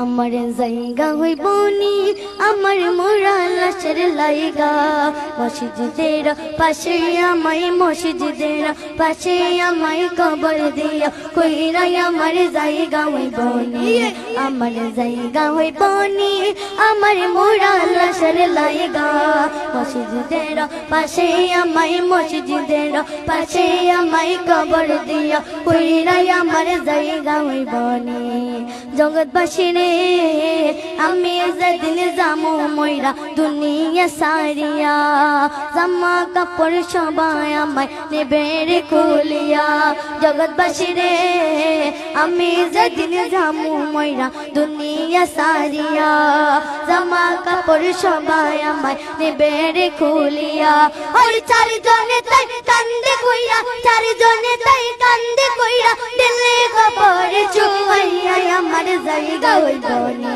আমার জায়গা হইব নি আমার মোরা লাশের লাইগা মসজিদের পাশে আমায় মসজিদের পাশে আমায় কবর দিয়া কইরা আমার জায়গা হইব নি আমার জায়গা হইব নি আমার মোরা লাশের লাইগা মসজিদের পাশে আমায় মসজিদের পাশে আমায় কবর দিয়া কইরা আমার জায়গা হইব নি জগৎবাসী রে আমি যেদিন যামু মইরা দুনিয়া সারিয়া জামা কাপড় সবাই আমায় নেবে রে খুলিয়া জগৎবাসী রে আমি যেদিন যামু মইরা দুনিয়া সারিয়া জামা কাপড় সবাই আমায় নেবে রে খুলিয়া আর চারজনে তাই কান্দে কইরা চারজনে তাই কান্দে কইরা দিলে কবর চুমাইয়া আমার জায়গা হইব নি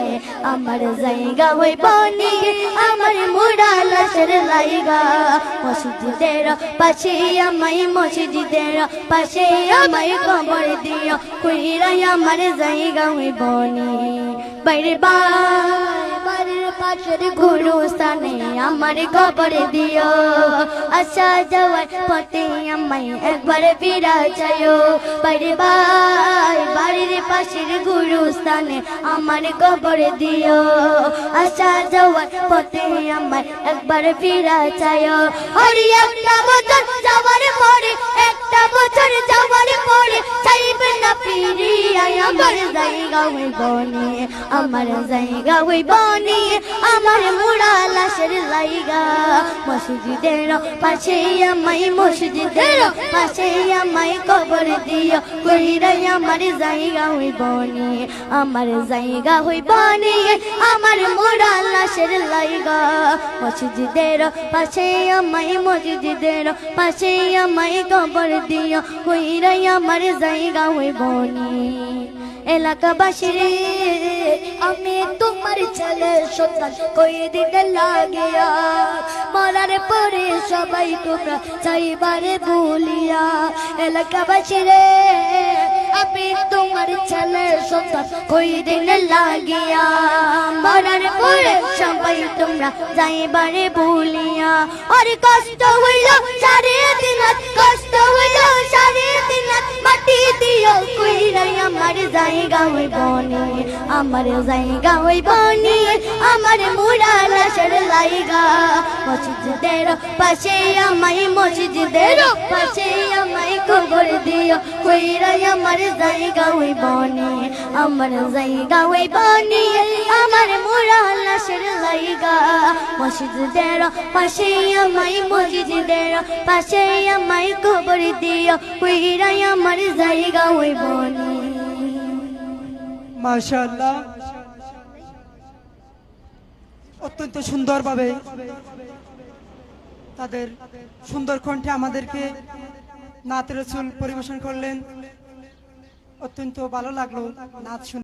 আমার জায়গা হইব নি আমার মোরা লাশের লাইগা মসজিদের পাশে আমায় মসজিদের পাশে আমায় কবর দিও কইরা আমার জায়গা হইব নি বাইরে বাড়ির পাশের গুরুস্থানে আমার কবর দিও আসা যাওয়ার পথে আমায় একবার ফিরা যাইও বাইরে বাড়ির পাশের গুরুস্থানে আমার কবর দিও আসা যাওয়ার পথে আমায় একবার ফিরা যাইও আর একটা বছর যাওয়ার পরে একটা বছর যাওয়ার পরে চাইবে না ফিরিয়া আমার জায়গা হইব নি আমার জায়গা হইব নি আমার মোরা লাশের লাইগা মসজিদের পাশে আমায় মসজিদের পাশে আমায় কবর দিও কইরা আমার জায়গা হইব নি আমার জায়গা হইব নি আমার মোরা লাশের লাইগা মসজিদের পাশে আমায় মসজিদের পাশে আমায় কবর দিও কইরা আমার জায়গা হইব নি এলাকাবাসী রে আমি তোমার ছেলে সন্তান কয়দিন লাগিয়া মরার পরে সবাই তোমরা চাইবারে ভুলিয়া এলাকাবাসী রে আমি তোমার ছেলে সন্তান কয়দিন লাগিয়া মরার পরে সবাই তোমরা যাইবারে ভুলিয়া আর কষ্ট হইল সারে দিন কষ্ট হইল সারে দিন মাটি দিও কইরা আমার জায়গা হইব নি আমার জায়গা হইব নি আমার মোরা লাশের লাইগা মসজিদের পাশে আমায় মসজিদের পাশে আমায় কবর দিও কইরা আমার জায়গা হইব নি আমার জায়গা হইব নি আমার মোরা লাশের লাইগা মসজিদের পাশে আমায় মসজিদের পাশে আমায় কবর দিও কইরা আমার জায়গা হইব নি মাশাআল্লাহ অত্যন্ত সুন্দরভাবে তাদের সুন্দর কণ্ঠে আমাদেরকে নাত রাসূল পরিবেশন করলেন অত্যন্ত ভালো লাগলো নাচ শুনে।